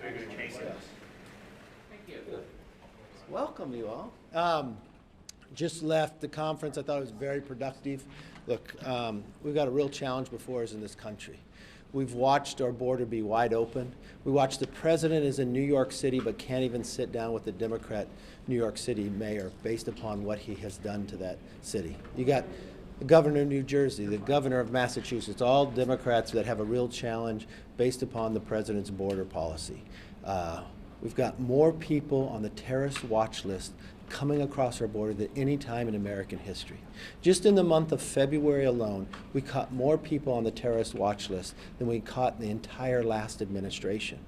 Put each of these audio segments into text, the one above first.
Very good, Jason. Thank you. Welcome, you all. Just left the conference. I thought it was very productive. Look, we've got a real challenge before us in this country. We've watched our border be wide open. We watched the president is in New York City but can't even sit down with the Democrat New York City mayor based upon what he has done to that city. You got the governor of New Jersey, the governor of Massachusetts, all Democrats that have a real challenge based upon the president's border policy. We've got more people on the terrorist watch list coming across our border than any time in American history. Just in the month of February alone, we caught more people on the terrorist watch list than we caught in the entire last administration.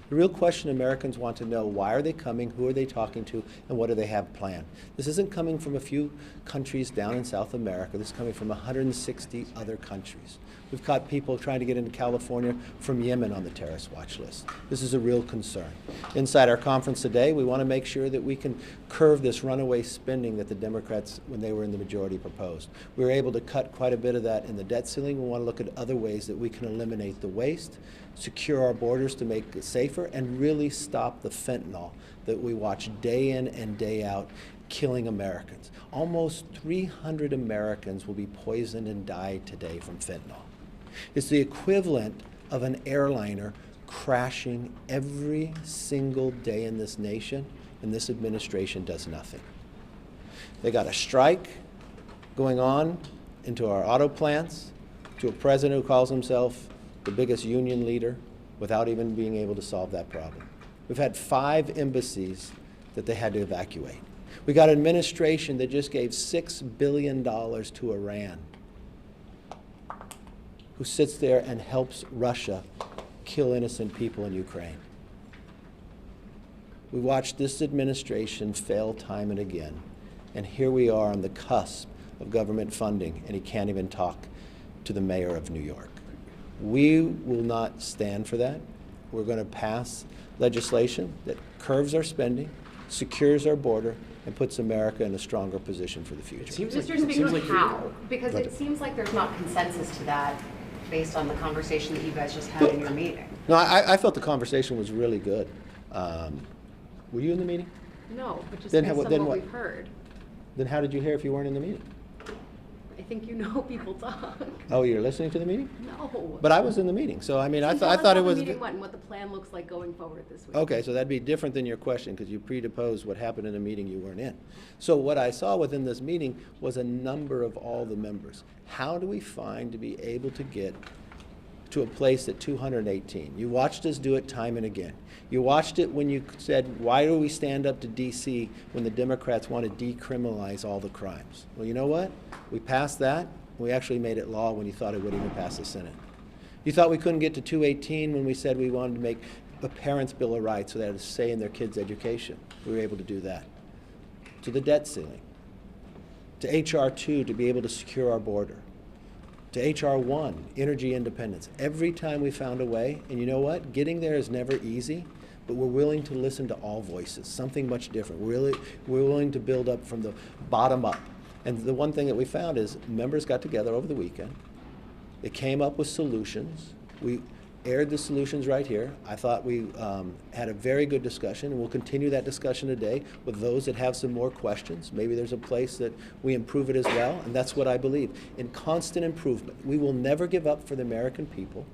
The real question Americans want to know, why are they coming, who are they talking to, and what do they have planned? This isn't coming from a few countries down in South America. This is coming from 160 other countries. We've caught people trying to get into California from Yemen on the terrorist watch list. This is a real concern. Inside our conference today, we want to make sure that we can curve this runaway spending that the Democrats, when they were in the majority, proposed. We were able to cut quite a bit of that in the debt ceiling. We want to look at other ways that we can eliminate the waste, secure our borders to make it safer, and really stop the fentanyl that we watch day in and day out killing Americans. Almost 300 Americans will be poisoned and die today from fentanyl. It's the equivalent of an airliner crashing every single day in this nation, and this administration does nothing. They got a strike going on into our auto plants, to a president who calls himself the biggest union leader without even being able to solve that problem. We've had 5 embassies that they had to evacuate. We got an administration that just gave $6 billion to Iran, who sits there and helps Russia kill innocent people in Ukraine. We watched this administration fail time and again, and here we are on the cusp of government funding, and he can't even talk to the mayor of New York. We will not stand for that. We're going to pass legislation that curves our spending, secures our border, and puts America in a stronger position for the future. Mr. Speaker, how? Because it seems like there's not consensus to that based on the conversation that you guys just had in your meeting. No, I felt the conversation was really good. Were you in the meeting? No, but just Then based on then what what? we've heard. Then how did you hear if you weren't in the meeting? I think you know people talk. Oh, you're listening to the meeting? No. But I was in the meeting, so I mean, I Tell us thought how it was. the meeting went and what the plan looks like going forward this week. Okay, so that'd be different than your question because you predisposed what happened in a meeting you weren't in. So what I saw within this meeting was a number of all the members. How do we find to be able to get to a place at 218? You watched us do it time and again. You watched it when you said, why do we stand up to D.C. when the Democrats want to decriminalize all the crimes? Well, you know what? We passed that. We actually made it law when you thought it would even pass the Senate. You thought we couldn't get to 218 when we said we wanted to make a parents' bill of rights so they had a say in their kids' education. We were able to do that. To the debt ceiling. To H.R. 2 to be able to secure our border. To H.R. 1, energy independence. Every time we found a way, and you know what? Getting there is never easy, but we're willing to listen to all voices, something much different. We're willing to build up from the bottom up. And the one thing that we found is members got together over the weekend. They came up with solutions. We aired the solutions right here. I thought we had a very good discussion, and we'll continue that discussion today with those that have some more questions. Maybe there's a place that we improve it as well, and that's what I believe. In constant improvement. We will never give up for the American people,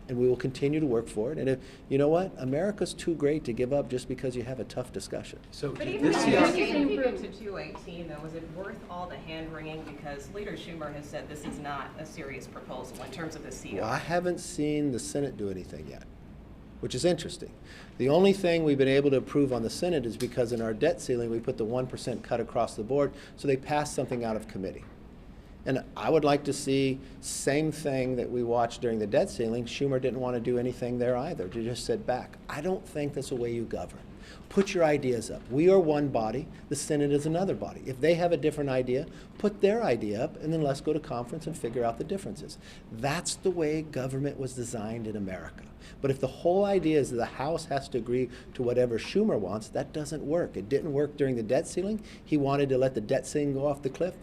and we will continue to work for it. And if, you know what? America's too great to give up just because you have a tough discussion. So But even this if is, you get to 218, though, is it worth all the hand-wringing? Because Leader Schumer has said this is not a serious proposal in terms of the CR. Well, I haven't seen the Senate do anything yet, which is interesting. The only thing we've been able to approve on the Senate is because in our debt ceiling, we put the 1% cut across the board, so they passed something out of committee. And I would like to see same thing that we watched during the debt ceiling. Schumer didn't want to do anything there either, to just sit back. I don't think that's the way you govern. Put your ideas up. We are one body. The Senate is another body. If they have a different idea, put their idea up, and then let's go to conference and figure out the differences. That's the way government was designed in America. But if the whole idea is that the House has to agree to whatever Schumer wants, that doesn't work. It didn't work during the debt ceiling. He wanted to let the debt ceiling go off the cliff.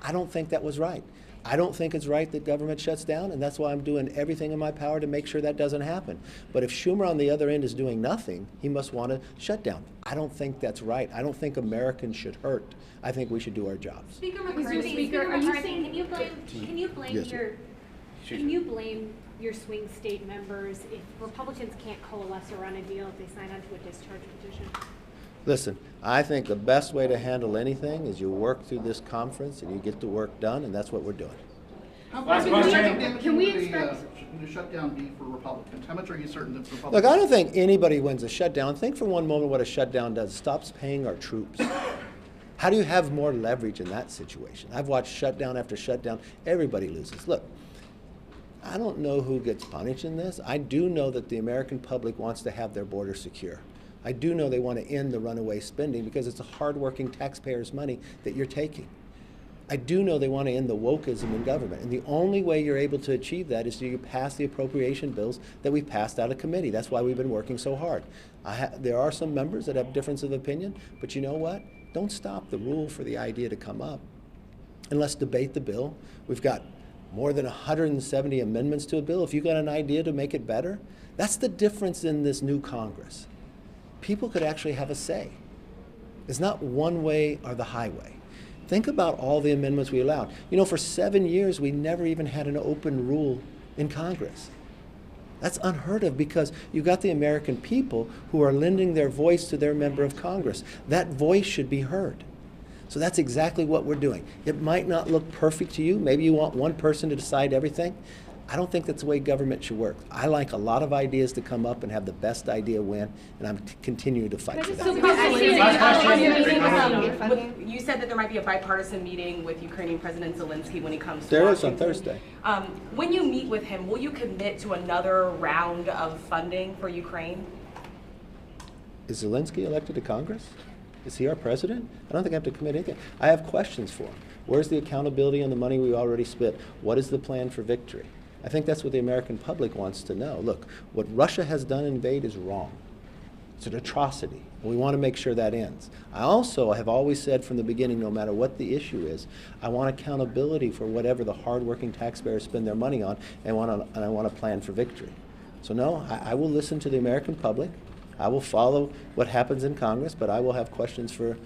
I don't think that was right. I don't think it's right that government shuts down, and that's why I'm doing everything in my power to make sure that doesn't happen. But if Schumer on the other end is doing nothing, he must want to shut down. I don't think that's right. I don't think Americans should hurt. I think we should do our jobs. Speaker McCarthy, McCarthy, are you McCarthy, saying, can you blame Yes, your, can you blame your swing state members if Republicans can't coalesce around a deal if they sign onto a discharge petition? Listen, I think the best way to handle anything is you work through this conference and you get the work done, and that's what we're doing. Last question. Can we expect the shutdown be for Republicans? How much are you certain that Republicans? Look, I don't think anybody wins a shutdown. Think for one moment what a shutdown does. It stops paying our troops. How do you have more leverage in that situation? I've watched shutdown after shutdown. Everybody loses. Look, I don't know who gets punished in this. I do know that the American public wants to have their border secure. I do know they want to end the runaway spending because it's a hardworking taxpayers' money that you're taking. I do know they want to end the wokeism in government. And the only way you're able to achieve that is to pass the appropriation bills that we passed out of committee. That's why we've been working so hard. There are some members that have difference of opinion, but you know what? Don't stop the rule for the idea to come up. And let's debate the bill. We've got more than 170 amendments to a bill. If you've got an idea to make it better, that's the difference in this new Congress. People could actually have a say. It's not one way or the highway. Think about all the amendments we allowed. You know, for 7 years, we never even had an open rule in Congress. That's unheard of because you've got the American people who are lending their voice to their member of Congress. That voice should be heard. So that's exactly what we're doing. It might not look perfect to you. Maybe you want one person to decide everything. I don't think that's the way government should work. I like a lot of ideas to come up and have the best idea win, and I'm continuing to fight for that. You said that there might be a bipartisan meeting with Ukrainian President Zelensky when he comes to There is Washington. on Thursday. When you meet with him, will you commit to another round of funding for Ukraine? Is Zelensky elected to Congress? Is he our president? I don't think I have to commit anything. I have questions for him. Where's the accountability on the money we already spent? What is the plan for victory? I think that's what the American public wants to know. Look, what Russia has done in invade is wrong. It's an atrocity, and we want to make sure that ends. I also have always said from the beginning, no matter what the issue is, I want accountability for whatever the hardworking taxpayers spend their money on, and I want a plan for victory. So no, I will listen to the American public. I will follow what happens in Congress, but I will have questions for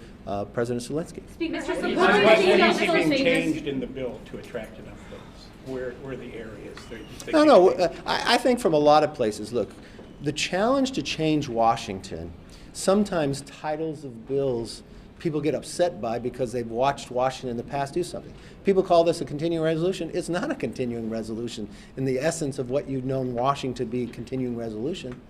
President Zelensky. Speaker, Mr. suppose What you see needs additional to be changes. Changed in the bill to attract enough votes? Where are the areas that you think? No, I think from a lot of places, look, the challenge to change Washington, sometimes titles of bills people get upset by because they've watched Washington in the past do something. People call this a continuing resolution. It's not a continuing resolution in the essence of what you've known Washington to be continuing resolution.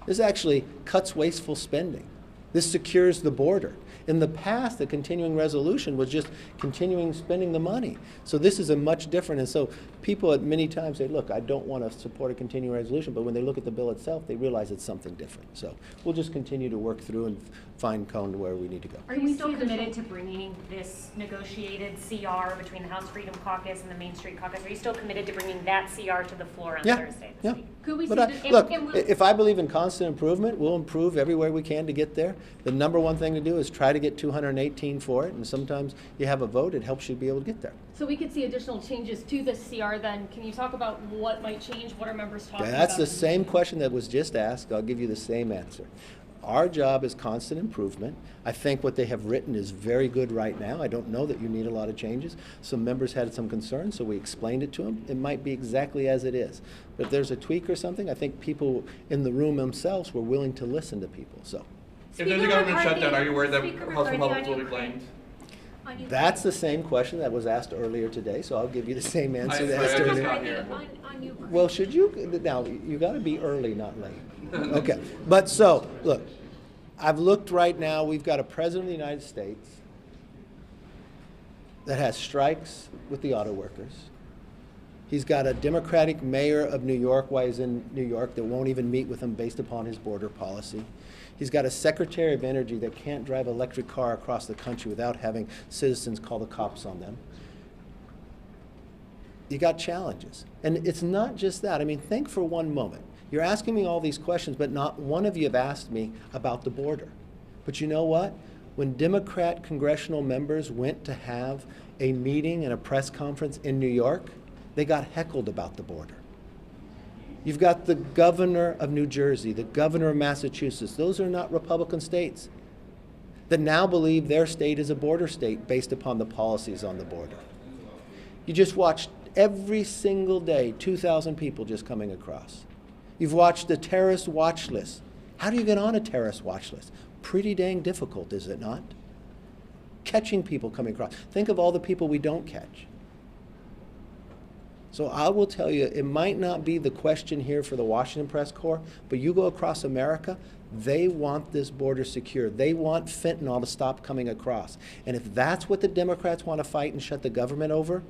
This actually cuts wasteful spending. This secures the border. In the past, the continuing resolution was just continuing spending the money. So this is a much different, and so people at many times say, look, I don't want to support a continuing resolution, but when they look at the bill itself, they realize it's something different. So we'll just continue to work through and fine-tune where we need to go. Are you still committed to bringing this negotiated CR between the House Freedom Caucus and the Main Street Caucus? Are you still committed to bringing that CR to the floor on Thursday this week? Could we But see I, this- look, and we'll- if I believe in constant improvement, we'll improve everywhere we can to get there. The number one thing to do is try to get 218 for it, and sometimes you have a vote, it helps you be able to get there. So we could see additional changes to this CR then. Can you talk about what might change? What are members talking about? That's the same question that was just asked. I'll give you the same answer. Our job is constant improvement. I think what they have written is very good right now. I don't know that you need a lot of changes. Some members had some concerns, so we explained it to them. It might be exactly as it is. But if there's a tweak or something, I think people in the room themselves were willing to listen to people. So If there's a government McCarthy, shutdown, are you worried that Speaker House McCarthy, Republicans on will be Ukraine. blamed? On Ukraine. that's the same question that was asked earlier today, so I'll give you the same answer that I asked just earlier. got here. On Ukraine. Well, should you, now, you got to be early, not late. Okay, but so, look, I've looked right now, we've got a president of the United States that has strikes with the auto workers. He's got a Democratic mayor of New York, while he's in New York, that won't even meet with him based upon his border policy. He's got a Secretary of Energy that can't drive an electric car across the country without having citizens call the cops on them. You got challenges. And it's not just that. I mean, think for one moment. You're asking me all these questions, but not one of you have asked me about the border. But you know what? When Democrat congressional members went to have a meeting and a press conference in New York, they got heckled about the border. You've got the governor of New Jersey, the governor of Massachusetts. Those are not Republican states that now believe their state is a border state based upon the policies on the border. You just watched every single day 2,000 people just coming across. You've watched the terrorist watch list. How do you get on a terrorist watch list? Pretty dang difficult, is it not? Catching people coming across. Think of all the people we don't catch. So I will tell you, it might not be the question here for the Washington Press Corps, but you go across America, they want this border secure. They want fentanyl to stop coming across. And if that's what the Democrats want to fight and shut the government over,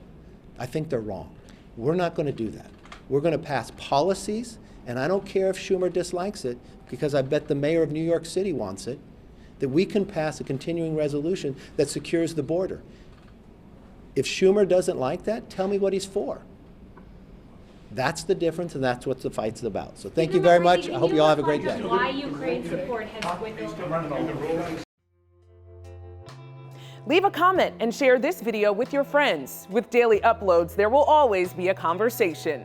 I think they're wrong. We're not going to do that. We're going to pass policies, and I don't care if Schumer dislikes it, because I bet the mayor of New York City wants it, that we can pass a continuing resolution that secures the border. If Schumer doesn't like that, tell me what he's for. That's the difference, and that's what the fight's about. So thank you very much. I hope you all have a great day. Why Ukraine support has dwindled. Leave a comment and share this video with your friends. With daily uploads, there will always be a conversation.